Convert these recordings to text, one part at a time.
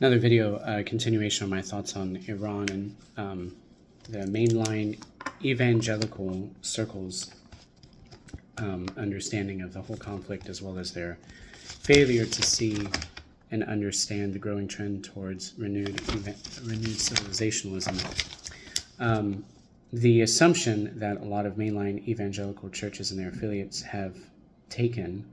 Another video, continuation of my thoughts on Iran and the mainline evangelical circles' understanding of the whole conflict, as well as their failure to see and understand the growing trend towards renewed civilizationalism. The assumption that a lot of mainline evangelical churches and their affiliates have taken,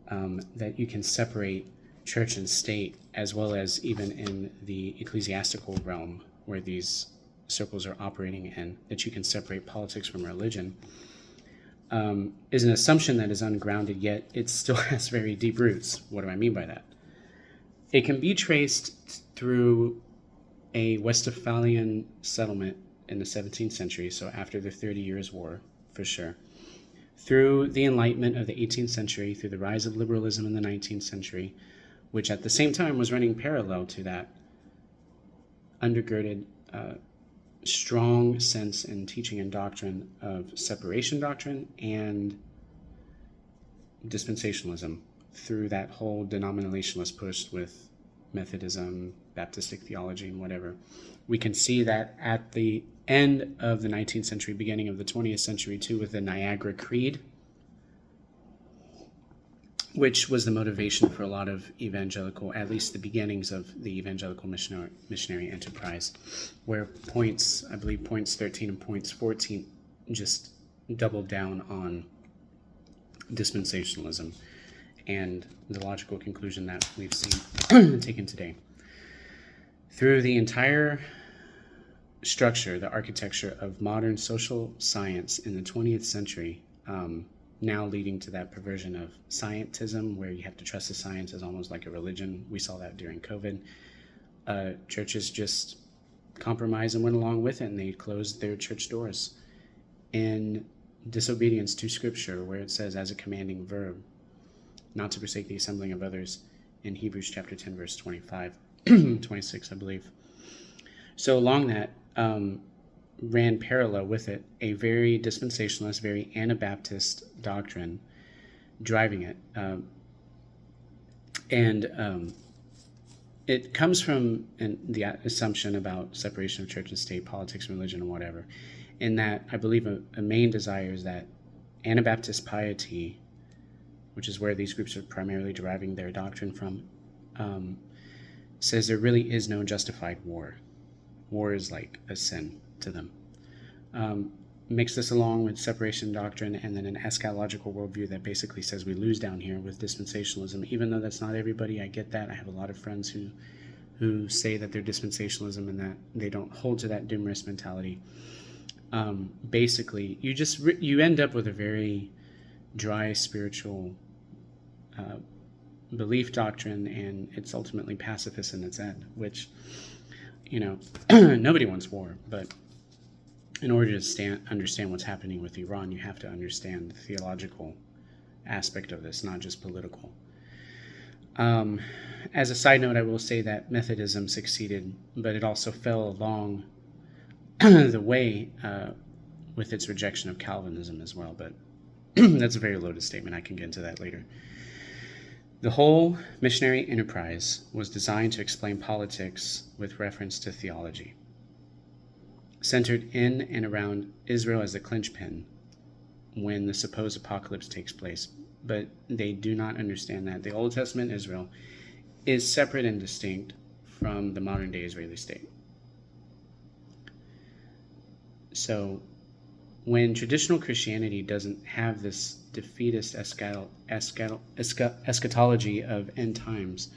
that you can separate church and state, as well as even in the ecclesiastical realm where these circles are operating in, that you can separate politics from religion, is an assumption that is ungrounded, yet it still has very deep roots. What do I mean by that? It can be traced through a Westphalian settlement in the 17th century, so after the 30 Years' War, for sure, through the Enlightenment of the 18th century, through the rise of liberalism in the 19th century, which at the same time was running parallel to that undergirded strong sense in teaching and doctrine of separation doctrine and dispensationalism, through that whole denominationalist push with Methodism, Baptistic theology, and whatever. We can see that at the end of the 19th century, beginning of the 20th century too, with the Niagara Creed, which was the motivation for a lot of evangelical, at least the beginnings of the evangelical missionary enterprise, where points 13 and points 14 just doubled down on dispensationalism and the logical conclusion that we've seen taken today. Through the entire structure, the architecture of modern social science in the 20th century, now leading to that perversion of scientism, where you have to trust the science as almost like a religion. We saw that during COVID. Churches just compromised and went along with it, and they closed their church doors in disobedience to Scripture, where it says as a commanding verb, not to forsake the assembling of others, in Hebrews chapter 10, verse 25, 26, I believe. So along that, ran parallel with it a very dispensationalist, very Anabaptist doctrine driving it. And it comes from the assumption about separation of church and state, politics and religion and whatever, in that I believe a main desire is that Anabaptist piety, which is where these groups are primarily deriving their doctrine from, says there really is no justified war. War is like a sin to them. Mix this along with separation doctrine and then an eschatological worldview that basically says we lose down here with dispensationalism, even though that's not everybody. I get that. I have a lot of friends who say that they're dispensationalism and that they don't hold to that doom risk mentality. Basically, you end up with a very dry spiritual belief doctrine, and it's ultimately pacifist in its end, which, nobody wants war, but in order to understand what's happening with Iran, you have to understand the theological aspect of this, not just political. As a side note, I will say that Methodism succeeded, but it also fell along the way with its rejection of Calvinism as well. But that's a very loaded statement. I can get into that later. The whole missionary enterprise was designed to explain politics with reference to theology, centered in and around Israel as the clinchpin when the supposed apocalypse takes place. But they do not understand that the Old Testament Israel is separate and distinct from the modern-day Israeli state. So when traditional Christianity doesn't have this defeatist eschatology of end times,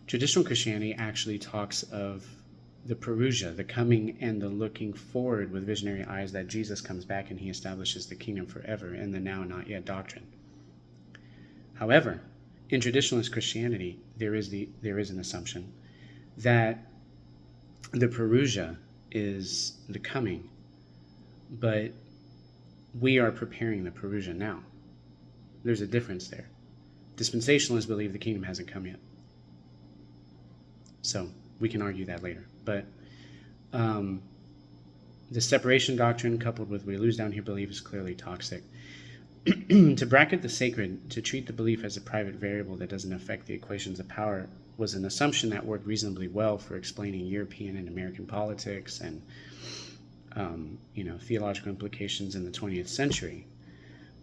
traditional Christianity actually talks of the parousia, the coming and the looking forward with visionary eyes that Jesus comes back and he establishes the kingdom forever in the now not yet doctrine. However, in traditionalist Christianity, there is an assumption that the parousia is the coming, but we are preparing the parousia now. There's a difference there. Dispensationalists believe the kingdom hasn't come yet. So we can argue that later. But the separation doctrine coupled with we lose down here belief is clearly toxic. To bracket the sacred, to treat the belief as a private variable that doesn't affect the equations of power was an assumption that worked reasonably well for explaining European and American politics and theological implications in the 20th century.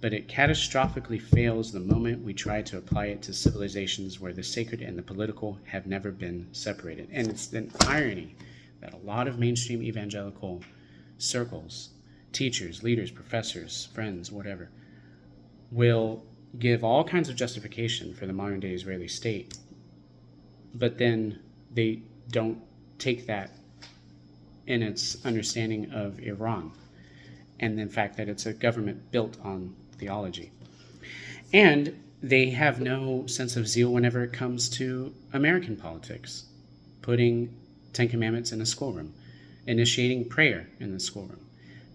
But it catastrophically fails the moment we try to apply it to civilizations where the sacred and the political have never been separated. And it's an irony that a lot of mainstream evangelical circles, teachers, leaders, professors, friends, whatever, will give all kinds of justification for the modern day Israeli state, but then they don't take that in its understanding of Iran and the fact that it's a government built on theology. And they have no sense of zeal whenever it comes to American politics, putting Ten Commandments in a schoolroom, initiating prayer in the schoolroom.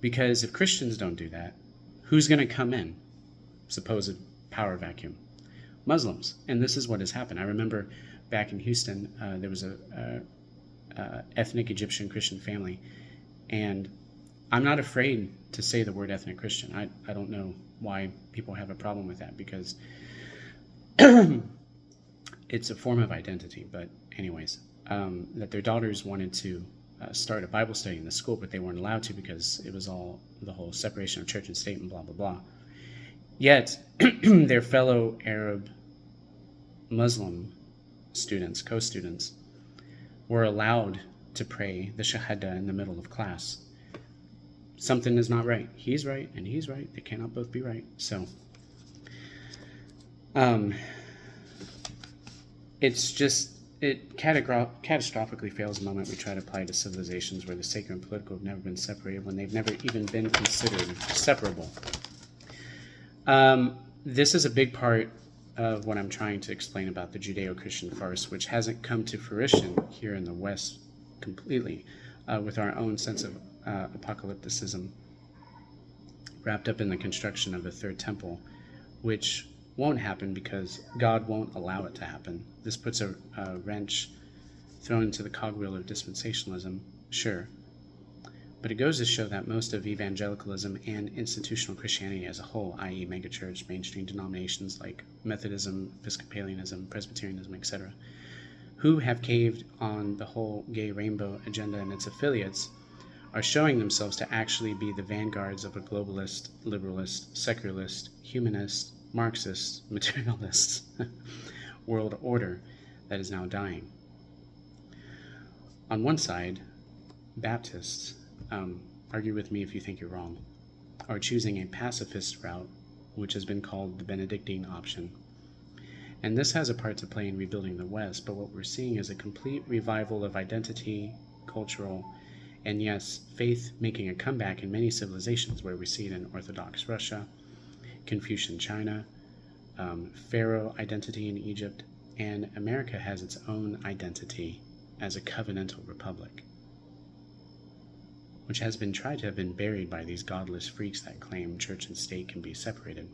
Because if Christians don't do that, who's going to come in? Supposed power vacuum. Muslims. And this is what has happened. I remember back in Houston, there was a ethnic Egyptian Christian family, and I'm not afraid to say the word ethnic Christian. I don't know why people have a problem with that, because it's a form of identity. But anyways, that their daughters wanted to start a Bible study in the school, but they weren't allowed to because it was all the whole separation of church and state and blah, blah, blah. Yet their fellow Arab Muslim students, co-students, were allowed to pray the Shahada in the middle of class. Something is not right. He's right and he's right. They cannot both be right. So it's just, it catastrophically fails the moment we try to apply to civilizations where the sacred and political have never been separated, when they've never even been considered separable. This is a big part of what I'm trying to explain about the Judeo-Christian farce, which hasn't come to fruition here in the West completely, with our own sense of apocalypticism wrapped up in the construction of a third temple, which won't happen because God won't allow it to happen. This puts a wrench thrown into the cogwheel of dispensationalism, sure. But it goes to show that most of evangelicalism and institutional Christianity as a whole, i.e. megachurch, mainstream denominations like Methodism, Episcopalianism, Presbyterianism, etc., who have caved on the whole gay rainbow agenda and its affiliates, are showing themselves to actually be the vanguards of a globalist, liberalist, secularist, humanist, Marxist, materialist world order that is now dying. On one side, Baptists, argue with me if you think you're wrong, are choosing a pacifist route, which has been called the Benedictine option. And this has a part to play in rebuilding the West, but what we're seeing is a complete revival of identity, cultural, and yes, faith making a comeback in many civilizations, where we see it in Orthodox Russia, Confucian China, Pharaoh identity in Egypt, and America has its own identity as a covenantal republic, which has been tried to have been buried by these godless freaks that claim church and state can be separated.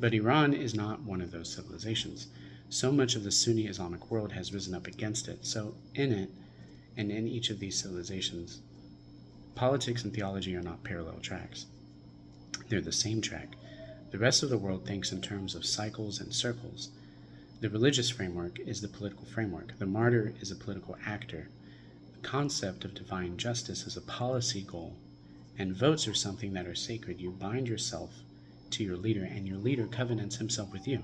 But Iran is not one of those civilizations. So much of the Sunni Islamic world has risen up against it. So in it, and in each of these civilizations, politics and theology are not parallel tracks. They're the same track. The rest of the world thinks in terms of cycles and circles. The religious framework is the political framework. The martyr is a political actor. The concept of divine justice is a policy goal. And votes are something that are sacred. You bind yourself to your leader, and your leader covenants himself with you.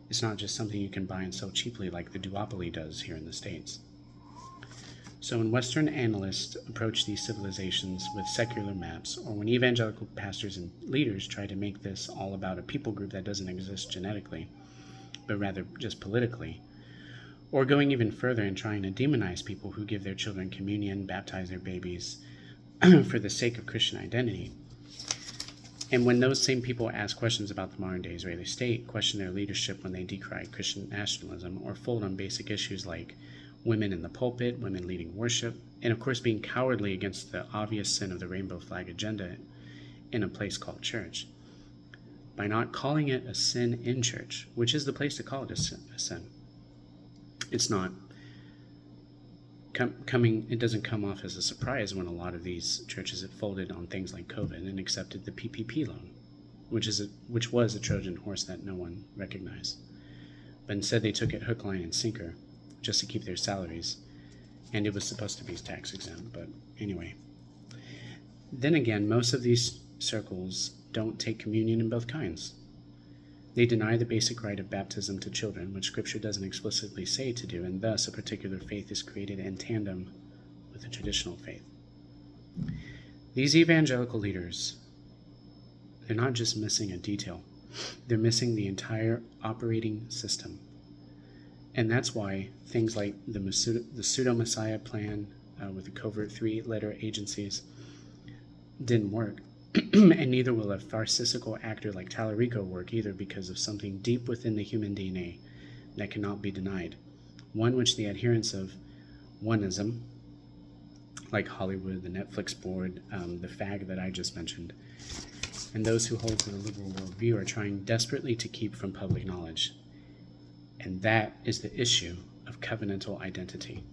It's not just something you can buy and sell cheaply like the duopoly does here in the States. So when Western analysts approach these civilizations with secular maps, or when evangelical pastors and leaders try to make this all about a people group that doesn't exist genetically, but rather just politically, or going even further and trying to demonize people who give their children communion, baptize their babies for the sake of Christian identity, and when those same people ask questions about the modern-day Israeli state, question their leadership when they decry Christian nationalism, or fold on basic issues like women in the pulpit, women leading worship, and of course being cowardly against the obvious sin of the rainbow flag agenda in a place called church, by not calling it a sin in church, which is the place to call it a sin. It's not it doesn't come off as a surprise when a lot of these churches have folded on things like COVID and accepted the PPP loan, which was a Trojan horse that no one recognized. but instead they took it hook, line, and sinker just to keep their salaries, and it was supposed to be tax exempt, but anyway. Then again, most of these circles don't take communion in both kinds. They deny the basic rite of baptism to children, which Scripture doesn't explicitly say to do, and thus a particular faith is created in tandem with the traditional faith. These evangelical leaders, they're not just missing a detail, they're missing the entire operating system. And that's why things like the pseudo-Messiah plan with the covert three-letter agencies didn't work. And neither will a farcical actor like Tallarico work either, because of something deep within the human DNA that cannot be denied. One which the adherents of oneism, like Hollywood, the Netflix board, the fag that I just mentioned, and those who hold to the liberal worldview are trying desperately to keep from public knowledge. And that is the issue of covenantal identity.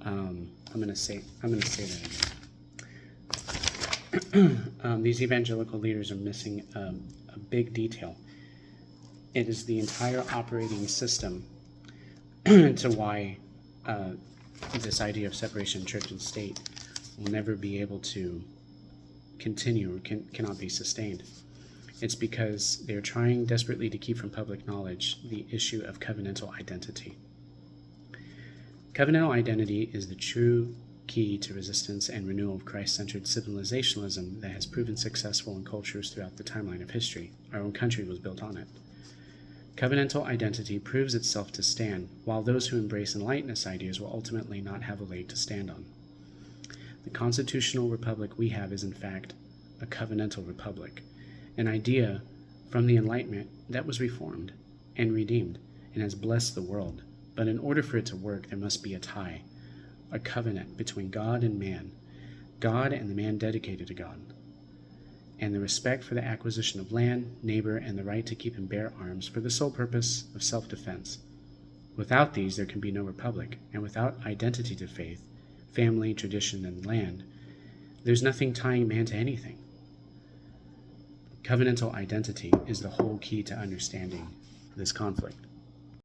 I'm going to say that again. These evangelical leaders are missing a big detail. It is the entire operating system to why this idea of separation of church and state will never be able to continue or cannot be sustained. It's because they're trying desperately to keep from public knowledge the issue of covenantal identity. Covenantal identity is the true key to resistance and renewal of Christ-centered civilizationalism that has proven successful in cultures throughout the timeline of history. Our own country was built on it. Covenantal identity proves itself to stand, while those who embrace Enlightenist ideas will ultimately not have a leg to stand on. The constitutional republic we have is, in fact, a covenantal republic, an idea from the Enlightenment that was reformed and redeemed and has blessed the world. But in order for it to work, there must be a tie, a covenant between God and man, God and the man dedicated to God, and the respect for the acquisition of land, neighbor, and the right to keep and bear arms for the sole purpose of self-defense. Without these, there can be no republic, and without identity to faith, family, tradition, and land, there's nothing tying man to anything. Covenantal identity is the whole key to understanding this conflict.